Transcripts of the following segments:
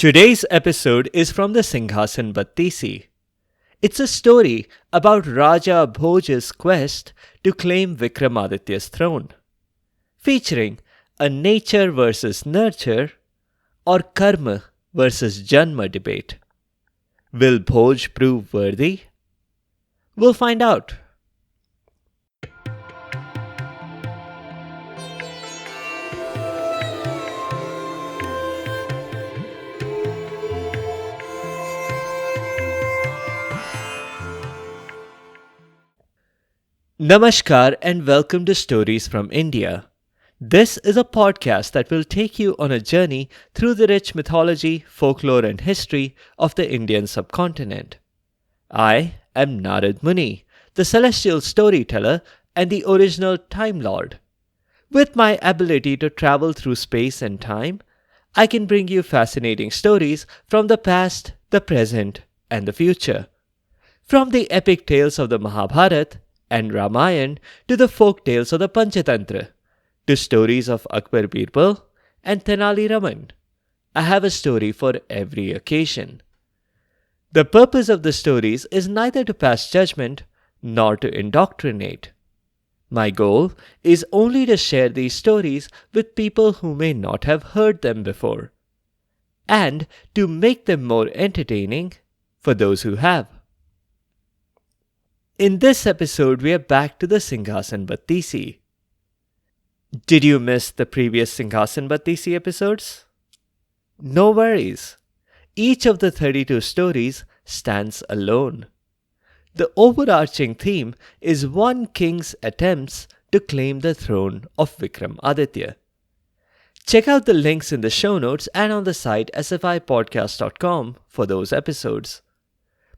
Today's episode is from the Singhasan Battisi. It's a story about Raja Bhoj's quest to claim Vikramaditya's throne, featuring a nature versus nurture or karma versus Janma debate. Will Bhoj prove worthy? We'll find out. Namaskar and welcome to Stories from India. This is a podcast that will take you on a journey through the rich mythology, folklore, and history of the Indian subcontinent. I am Narad Muni, the celestial storyteller and the original Time Lord. With my ability to travel through space and time, I can bring you fascinating stories from the past, the present, and the future. From the epic tales of the Mahabharata and Ramayana to the folk tales of the Panchatantra, to stories of Akbar Birbal and Tenali Raman. I have a story for every occasion. The purpose of the stories is neither to pass judgment nor to indoctrinate. My goal is only to share these stories with people who may not have heard them before, and to make them more entertaining for those who have. In this episode, we are back to the Singhasan Battisi. Did you miss the previous Singhasan Battisi episodes? No worries. Each of the 32 stories stands alone. The overarching theme is one king's attempts to claim the throne of Vikramaditya. Check out the links in the show notes and on the site sfipodcast.com for those episodes.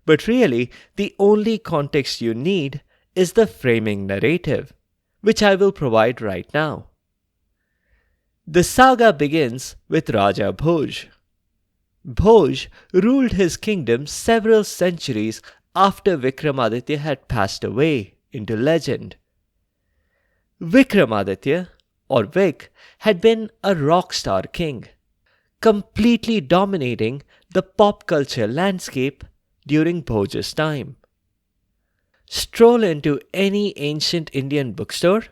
But really, the only context you need is the framing narrative, which I will provide right now. The saga begins with Raja Bhoj. Bhoj ruled his kingdom several centuries after Vikramaditya had passed away into legend. Vikramaditya, or Vik, had been a rock star king, completely dominating the pop culture landscape during Bhoj's time. Stroll into any ancient Indian bookstore,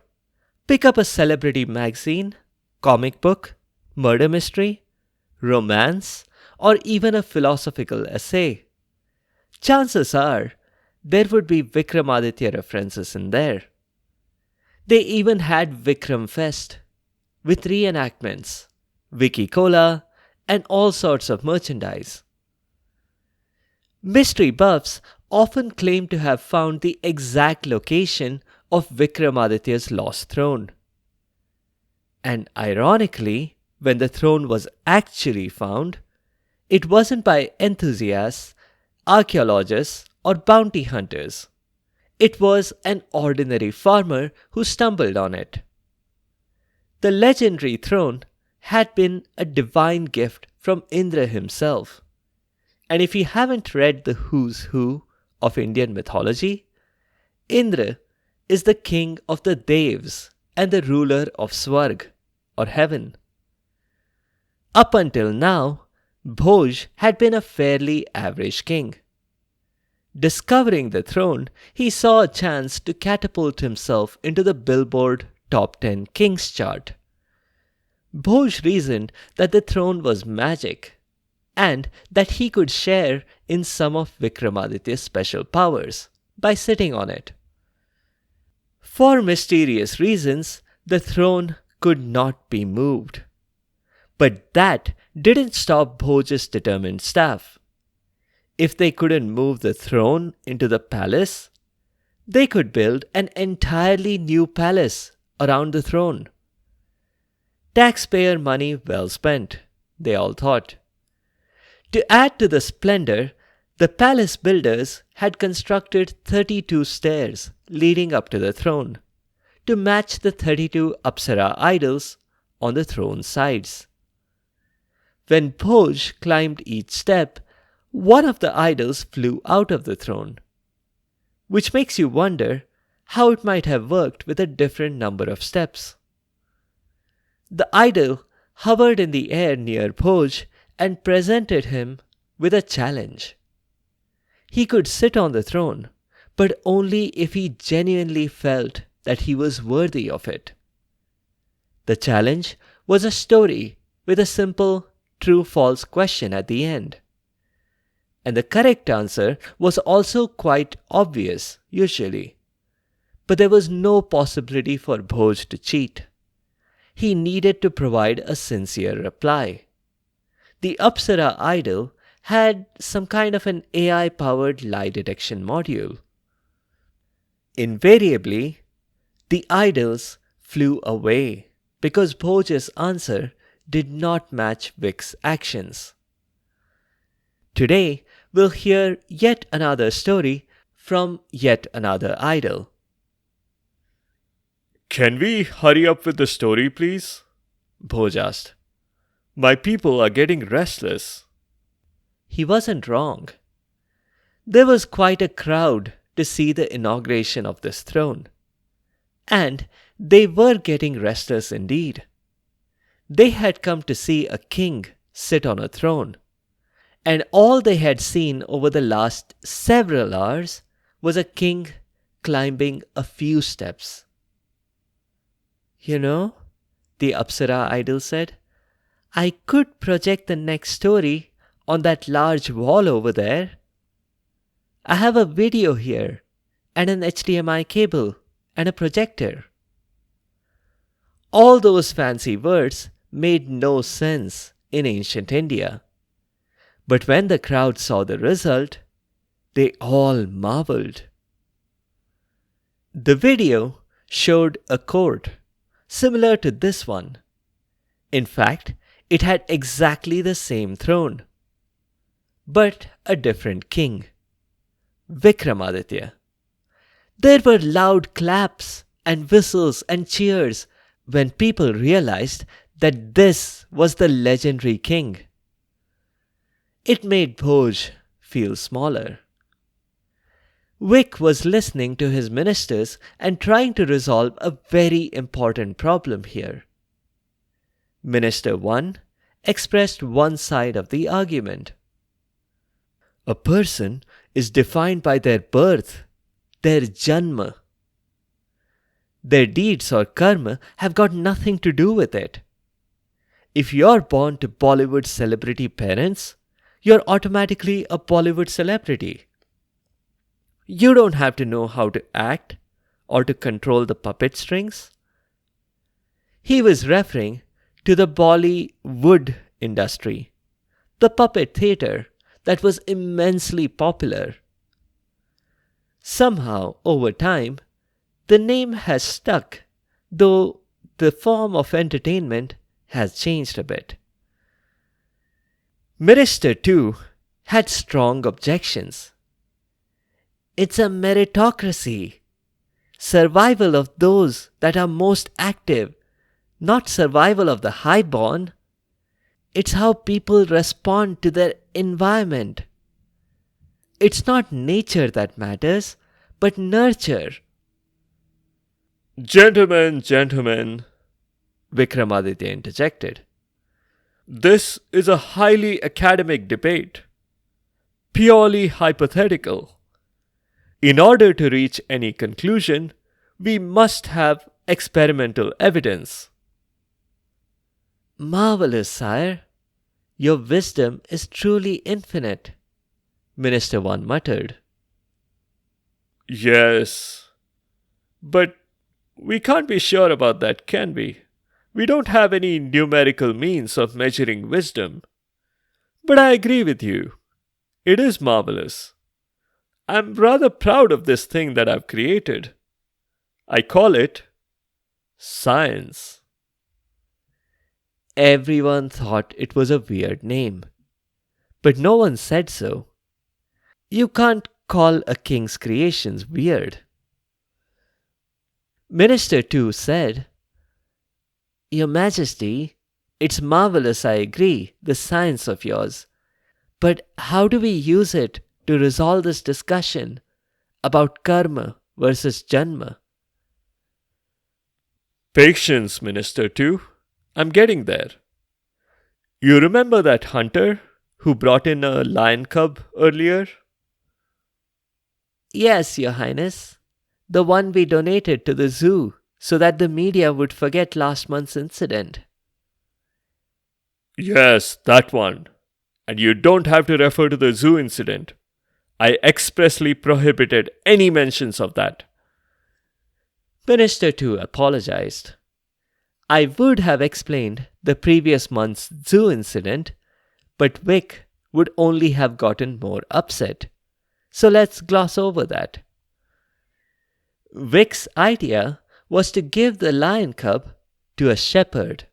pick up a celebrity magazine, comic book, murder mystery, romance, or even a philosophical essay. Chances are there would be Vikramaditya references in there. They even had Vikram Fest with reenactments, Wiki Cola, and all sorts of merchandise. Mystery buffs often claim to have found the exact location of Vikramaditya's lost throne. And ironically, when the throne was actually found, it wasn't by enthusiasts, archaeologists, or bounty hunters. It was an ordinary farmer who stumbled on it. The legendary throne had been a divine gift from Indra himself. And if you haven't read the who's who of Indian mythology, Indra is the king of the Devs and the ruler of Swarg, or heaven. Up until now, Bhoj had been a fairly average king. Discovering the throne, he saw a chance to catapult himself into the Billboard Top 10 Kings chart. Bhoj reasoned that the throne was magic, and that he could share in some of Vikramaditya's special powers by sitting on it. For mysterious reasons, the throne could not be moved. But that didn't stop Bhoj's determined staff. If they couldn't move the throne into the palace, they could build an entirely new palace around the throne. Taxpayer money well spent, they all thought. To add to the splendor, the palace builders had constructed 32 stairs leading up to the throne, to match the 32 Apsara idols on the throne's sides. When Bhoj climbed each step, one of the idols flew out of the throne, which makes you wonder how it might have worked with a different number of steps. The idol hovered in the air near Bhoj and presented him with a challenge. He could sit on the throne, but only if he genuinely felt that he was worthy of it. The challenge was a story with a simple true-false question at the end. And the correct answer was also quite obvious, usually. But there was no possibility for Bhoj to cheat. He needed to provide a sincere reply. The Apsara idol had some kind of an AI-powered lie detection module. Invariably, the idols flew away because Bhoj's answer did not match Vic's actions. Today, we'll hear yet another story from yet another idol. Can we hurry up with the story, please? Bhoj asked. My people are getting restless. He wasn't wrong. There was quite a crowd to see the inauguration of this throne. And they were getting restless indeed. They had come to see a king sit on a throne, and all they had seen over the last several hours was a king climbing a few steps. You know, the Apsara idol said, I could project the next story on that large wall over there. I have a video here, and an HDMI cable, and a projector. All those fancy words made no sense in ancient India. But when the crowd saw the result, they all marveled. The video showed a court similar to this one. In fact, it had exactly the same throne, but a different king, Vikramaditya. There were loud claps and whistles and cheers when people realized that this was the legendary king. It made Bhoj feel smaller. Vic was listening to his ministers and trying to resolve a very important problem here. Minister 1 expressed one side of the argument. A person is defined by their birth, their Janma. Their deeds or karma have got nothing to do with it. If you're born to Bollywood celebrity parents, you're automatically a Bollywood celebrity. You don't have to know how to act or to control the puppet strings. He was referring to the Bollywood industry, the puppet theatre that was immensely popular. Somehow, over time, the name has stuck, though the form of entertainment has changed a bit. Minister 2 had strong objections. It's a meritocracy, survival of those that are most active, not survival of the highborn. It's how people respond to their environment. It's not nature that matters, but nurture. Gentlemen, Vikramaditya interjected. This is a highly academic debate, purely hypothetical. In order to reach any conclusion, we must have experimental evidence. Marvelous, sire. Your wisdom is truly infinite, Minister 1 muttered. Yes, but we can't be sure about that, can we? We don't have any numerical means of measuring wisdom. But I agree with you. It is marvelous. I'm rather proud of this thing that I've created. I call it science. Everyone thought it was a weird name, but no one said so. You can't call a king's creations weird. Minister 2 said, Your Majesty, it's marvelous, I agree, the science of yours. But how do we use it to resolve this discussion about karma versus janma? Patience, Minister 2. I'm getting there. You remember that hunter who brought in a lion cub earlier? Yes, Your Highness. The one we donated to the zoo so that the media would forget last month's incident. Yes, that one. And you don't have to refer to the zoo incident. I expressly prohibited any mentions of that. Minister 2 apologized. I would have explained the previous month's zoo incident, but Vic would only have gotten more upset. So let's gloss over that. Vic's idea was to give the lion cub to a shepherd.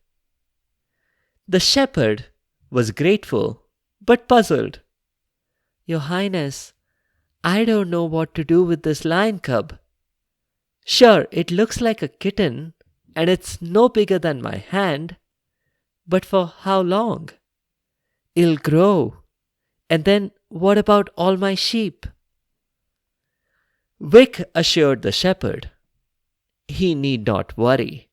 The shepherd was grateful but puzzled. Your Highness, I don't know what to do with this lion cub. Sure, it looks like a kitten and it's no bigger than my hand, but for how long? It'll grow. And then what about all my sheep? Vic assured the shepherd he need not worry.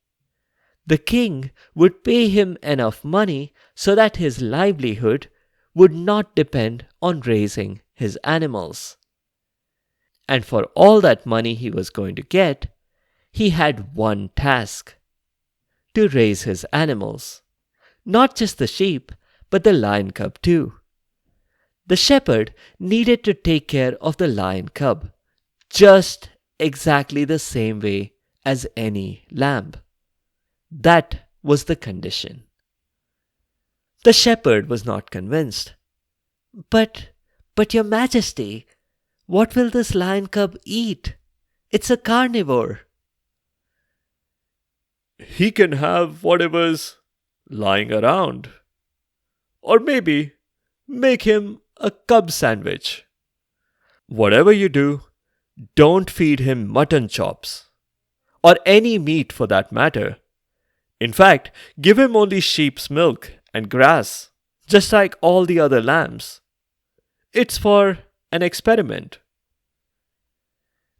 The king would pay him enough money so that his livelihood would not depend on raising his animals. And for all that money he was going to get, he had one task: to raise his animals. Not just the sheep, but the lion cub too. The shepherd needed to take care of the lion cub just exactly the same way as any lamb. That was the condition. The shepherd was not convinced. But your Majesty, what will this lion cub eat? It's a carnivore. He can have whatever's lying around. Or maybe make him a cub sandwich. Whatever you do, don't feed him mutton chops. Or any meat for that matter. In fact, give him only sheep's milk and grass, just like all the other lambs. It's for an experiment.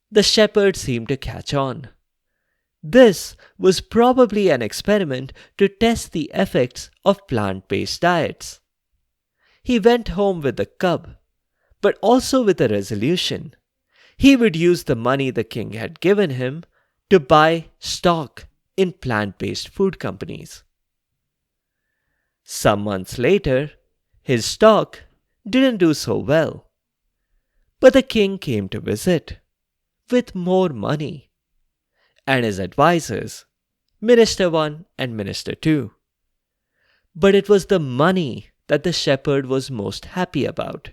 The shepherd seemed to catch on. This was probably an experiment to test the effects of plant-based diets. He went home with the cub, but also with a resolution. He would use the money the king had given him to buy stock in plant-based food companies. Some months later, his stock didn't do so well. But the king came to visit with more money, and his advisors, Minister 1 and Minister 2. But it was the money that the shepherd was most happy about.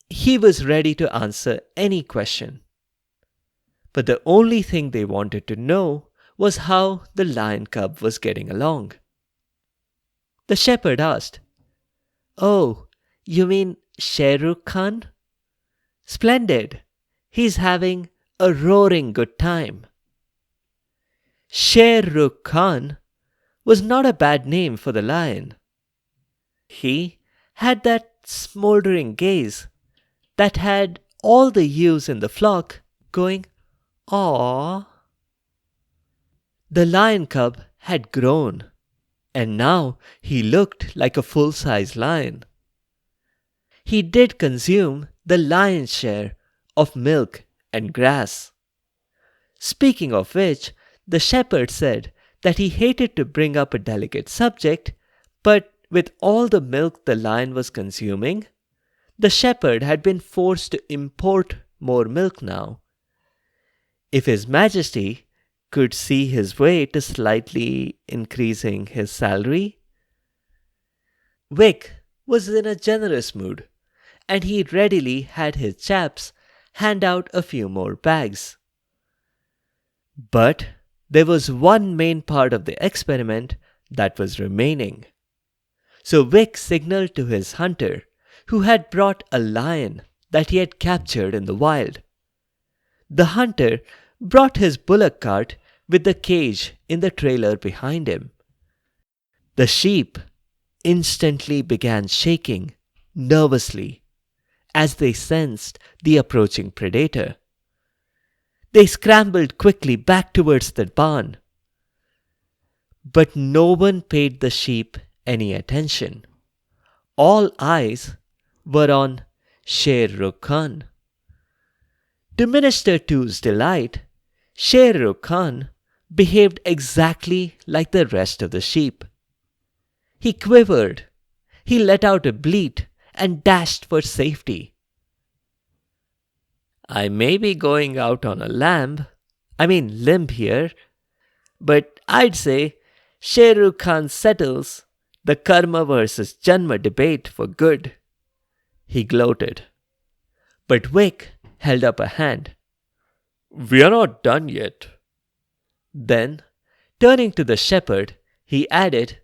He was ready to answer any question. But the only thing they wanted to know was how the lion cub was getting along. The shepherd asked, "Oh, you mean Sher Rukh Khan? Splendid. He's having a roaring good time." Sher Rukh Khan was not a bad name for the lion. He had that smoldering gaze that had all the ewes in the flock going, "Aww." The lion cub had grown, and now he looked like a full-size lion. He did consume the lion's share of milk and grass. Speaking of which, the shepherd said that he hated to bring up a delicate subject, but with all the milk the lion was consuming, the shepherd had been forced to import more milk now. If His Majesty could see his way to slightly increasing his salary. Vic was in a generous mood, and he readily had his chaps hand out a few more bags. But there was one main part of the experiment that was remaining. So Vic signaled to his hunter, who had brought a lion that he had captured in the wild. The hunter brought his bullock cart with the cage in the trailer behind him. The sheep instantly began shaking nervously as they sensed the approaching predator. They scrambled quickly back towards the barn. But no one paid the sheep any attention. All eyes were on Sher Rukh Khan. To Minister Two's delight, Sher Rukh Khan behaved exactly like the rest of the sheep. He quivered, he let out a bleat and dashed for safety. I may be going out on a limb here, but I'd say Sher Rukh Khan settles the Karma versus Janma debate for good. He gloated. But Vic held up a hand. We are not done yet. Then, turning to the shepherd, he added,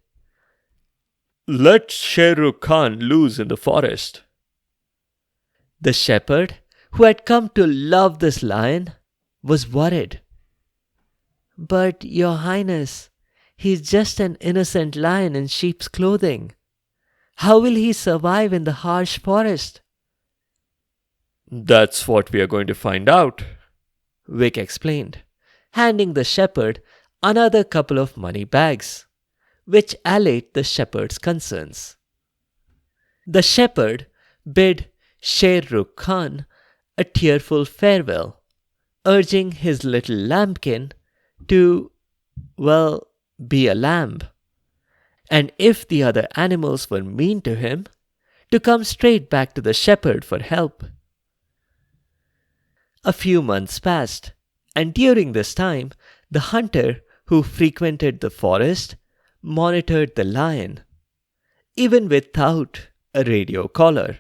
Let Sher Rukh Khan loose in the forest. The shepherd, who had come to love this lion, was worried. But, Your Highness, he's just an innocent lion in sheep's clothing. How will he survive in the harsh forest? That's what we are going to find out, Vic explained, handing the shepherd another couple of money bags, which allayed the shepherd's concerns. The shepherd bid Sher Rukh Khan a tearful farewell, urging his little lambkin to, be a lamb, and if the other animals were mean to him, to come straight back to the shepherd for help. A few months passed, and during this time, the hunter who frequented the forest monitored the lion, even without a radio collar.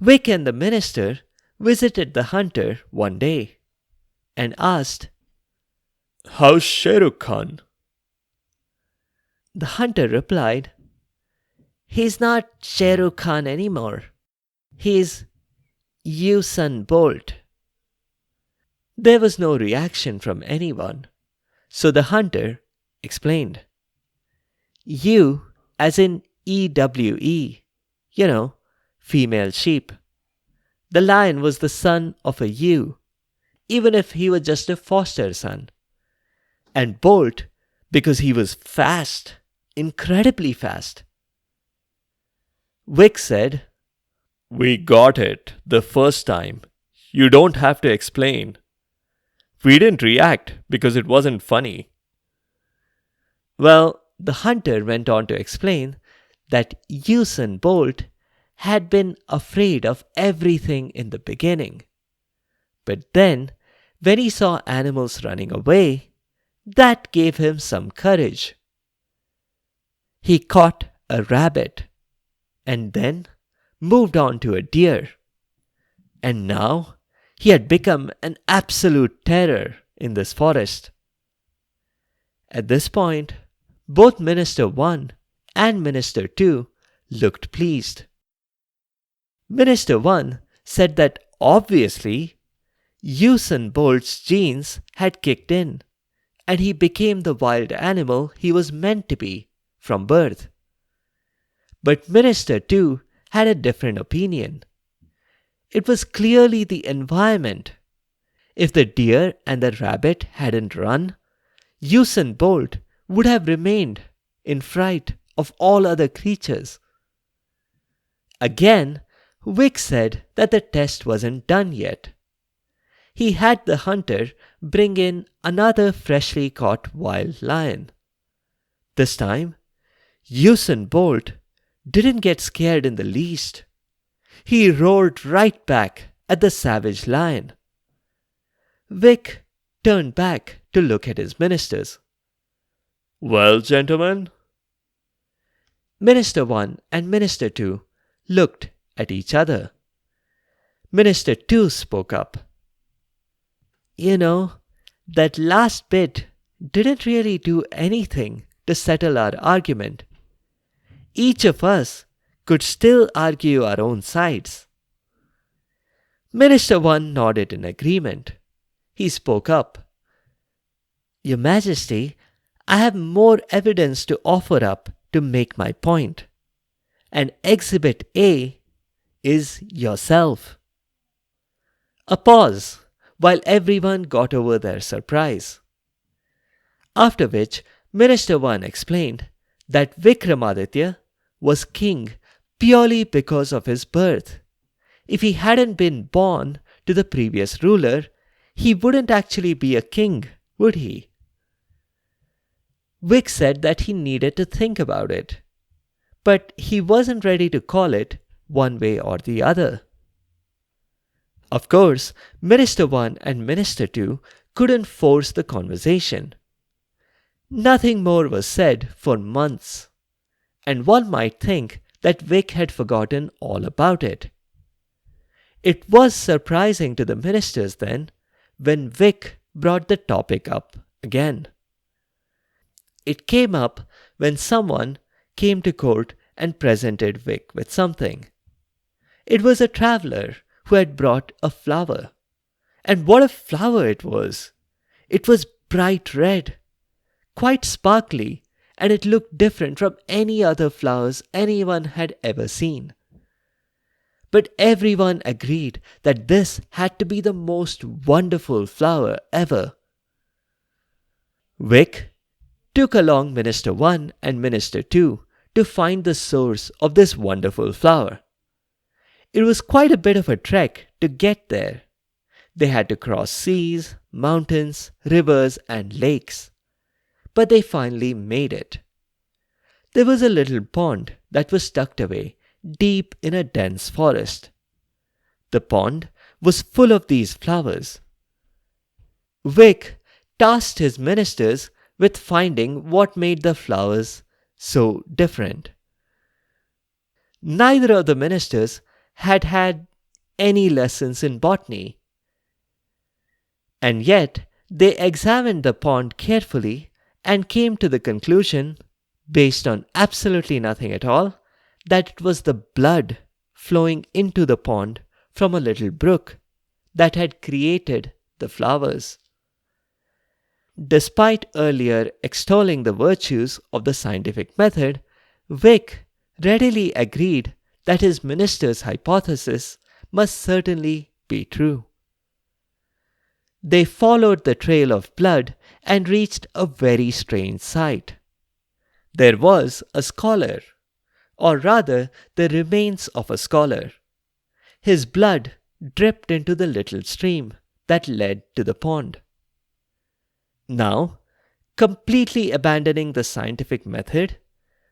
Vic and the minister visited the hunter one day and asked, How's Sher Rukh Khan? The hunter replied, He's not Sher Rukh Khan anymore. He's Usain Bolt. There was no reaction from anyone, so the hunter explained. U as in EWE, female sheep. The lion was the son of a ewe, even if he was just a foster son. And Bolt because he was fast, incredibly fast. Vic said, We got it the first time. You don't have to explain. We didn't react because it wasn't funny. Well, the hunter went on to explain that Usain Bolt had been afraid of everything in the beginning. But then, when he saw animals running away, that gave him some courage. He caught a rabbit and then moved on to a deer. And now he had become an absolute terror in this forest. At this point, both Minister 1 and Minister 2 looked pleased. Minister 1 said that obviously Usain Bolt's genes had kicked in and he became the wild animal he was meant to be from birth. But Minister 2 had a different opinion. It was clearly the environment. If the deer and the rabbit hadn't run, Usain Bolt would have remained in fright of all other creatures. Again, Vic said that the test wasn't done yet. He had the hunter bring in another freshly caught wild lion. This time, Usain Bolt didn't get scared in the least. He roared right back at the savage lion. Vic turned back to look at his ministers. Well, gentlemen? Minister 1 and Minister 2 looked at each other. Minister 2 spoke up. That last bit didn't really do anything to settle our argument. Each of us could still argue our own sides. Minister 1 nodded in agreement. He spoke up. Your Majesty, I have more evidence to offer up to make my point. And Exhibit A is yourself. A pause while everyone got over their surprise. After which, Minister 1 explained that Vikramaditya was king purely because of his birth. If he hadn't been born to the previous ruler, he wouldn't actually be a king, would he? Vic said that he needed to think about it, but he wasn't ready to call it one way or the other. Of course, Minister 1 and Minister 2 couldn't force the conversation. Nothing more was said for months, and one might think that Vic had forgotten all about it. It was surprising to the ministers then when Vic brought the topic up again. It came up when someone came to court and presented Vic with something. It was a traveller who had brought a flower. And what a flower it was! It was bright red, quite sparkly, and it looked different from any other flowers anyone had ever seen. But everyone agreed that this had to be the most wonderful flower ever. Vic took along Minister 1 and Minister 2 to find the source of this wonderful flower. It was quite a bit of a trek to get there. They had to cross seas, mountains, rivers, and lakes. But they finally made it. There was a little pond that was tucked away deep in a dense forest. The pond was full of these flowers. Vic tasked his ministers with finding what made the flowers so different. Neither of the ministers had had any lessons in botany, and yet they examined the pond carefully and came to the conclusion, based on absolutely nothing at all, that it was the blood flowing into the pond from a little brook that had created the flowers. Despite earlier extolling the virtues of the scientific method, Vic readily agreed that his minister's hypothesis must certainly be true. They followed the trail of blood and reached a very strange sight. There was a scholar, or rather the remains of a scholar. His blood dripped into the little stream that led to the pond. Now, completely abandoning the scientific method,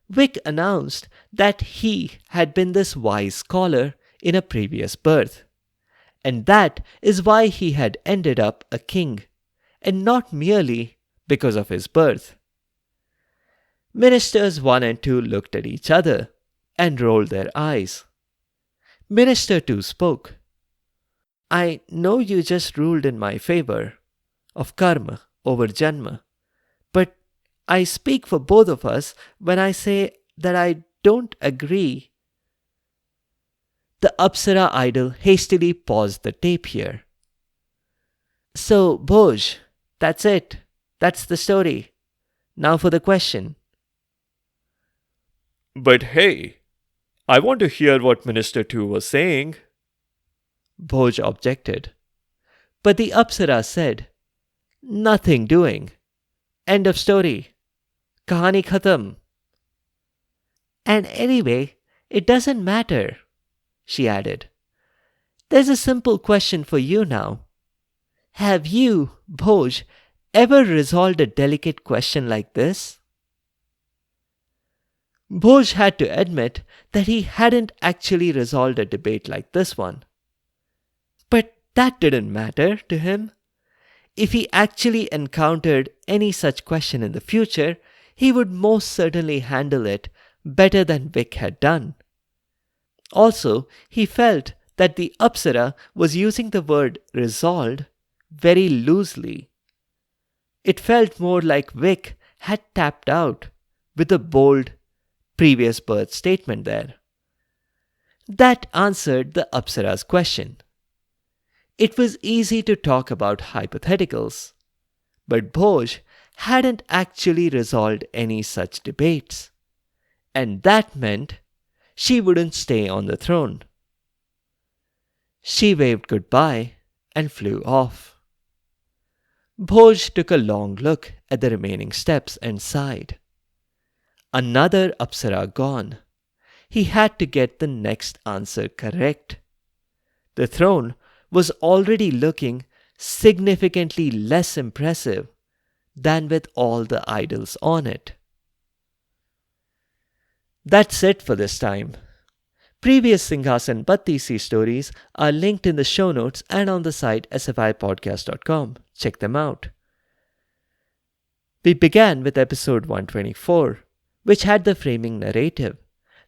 Vic announced that he had been this wise scholar in a previous birth, and that is why he had ended up a king, and not merely because of his birth. Ministers 1 and 2 looked at each other and rolled their eyes. Minister 2 spoke. "I know you just ruled in my favor, of karma over Janma, but I speak for both of us when I say that I don't agree." The Apsara idol hastily paused the tape here. "So, Bhoj, that's it. That's the story. Now for the question." But hey, I want to hear what Minister 2 was saying. Bhoj objected. But the Apsara said, "Nothing doing. End of story. Kahani khatam." "And anyway, it doesn't matter," she added. "There's a simple question for you now. Have you, Bhoj, ever resolved a delicate question like this?" Bhoj had to admit that he hadn't actually resolved a debate like this one. But that didn't matter to him. If he actually encountered any such question in the future, he would most certainly handle it better than Vic had done. Also, he felt that the Apsara was using the word resolved very loosely. It felt more like Vic had tapped out with a bold previous birth statement there. That answered the Apsara's question. It was easy to talk about hypotheticals, but Bhoj hadn't actually resolved any such debates, and that meant she wouldn't stay on the throne. She waved goodbye and flew off. Bhoj took a long look at the remaining steps and sighed. Another Apsara gone. He had to get the next answer correct. The throne was already looking significantly less impressive than with all the idols on it. That's it for this time. Previous Singhasan Battisi stories are linked in the show notes and on the site sfipodcast.com. Check them out. We began with episode 124, which had the framing narrative.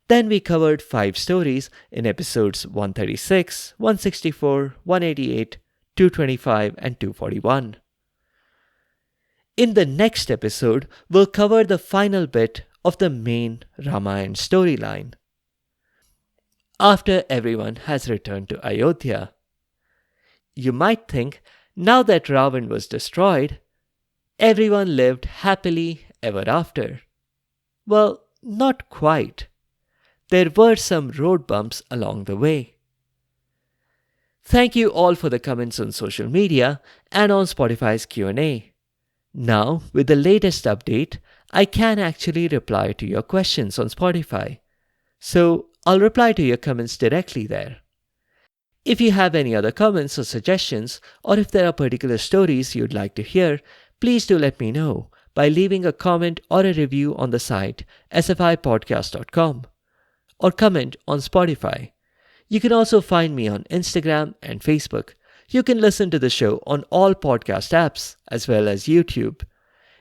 Then we covered 5 stories in episodes 136, 164, 188, 225 and 241. In the next episode, we'll cover the final bit of the main Ramayana storyline. After everyone has returned to Ayodhya. You might think, now that Ravan was destroyed, everyone lived happily ever after. Well, not quite. There were some road bumps along the way. Thank you all for the comments on social media and on Spotify's Q&A. Now, with the latest update, I can actually reply to your questions on Spotify. So, I'll reply to your comments directly there. If you have any other comments or suggestions, or if there are particular stories you'd like to hear, please do let me know by leaving a comment or a review on the site sfipodcast.com or comment on Spotify. You can also find me on Instagram and Facebook. You can listen to the show on all podcast apps as well as YouTube.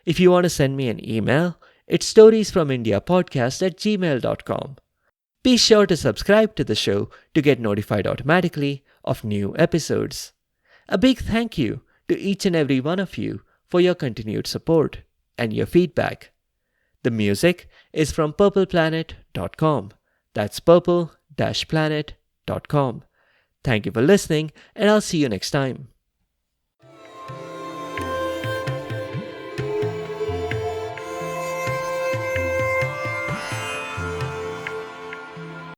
If you want to send me an email, it's storiesfromindiapodcast@gmail.com. Be sure to subscribe to the show to get notified automatically of new episodes. A big thank you to each and every one of you for your continued support and your feedback. The music is from purpleplanet.com. That's purple-planet.com. Thank you for listening, and I'll see you next time.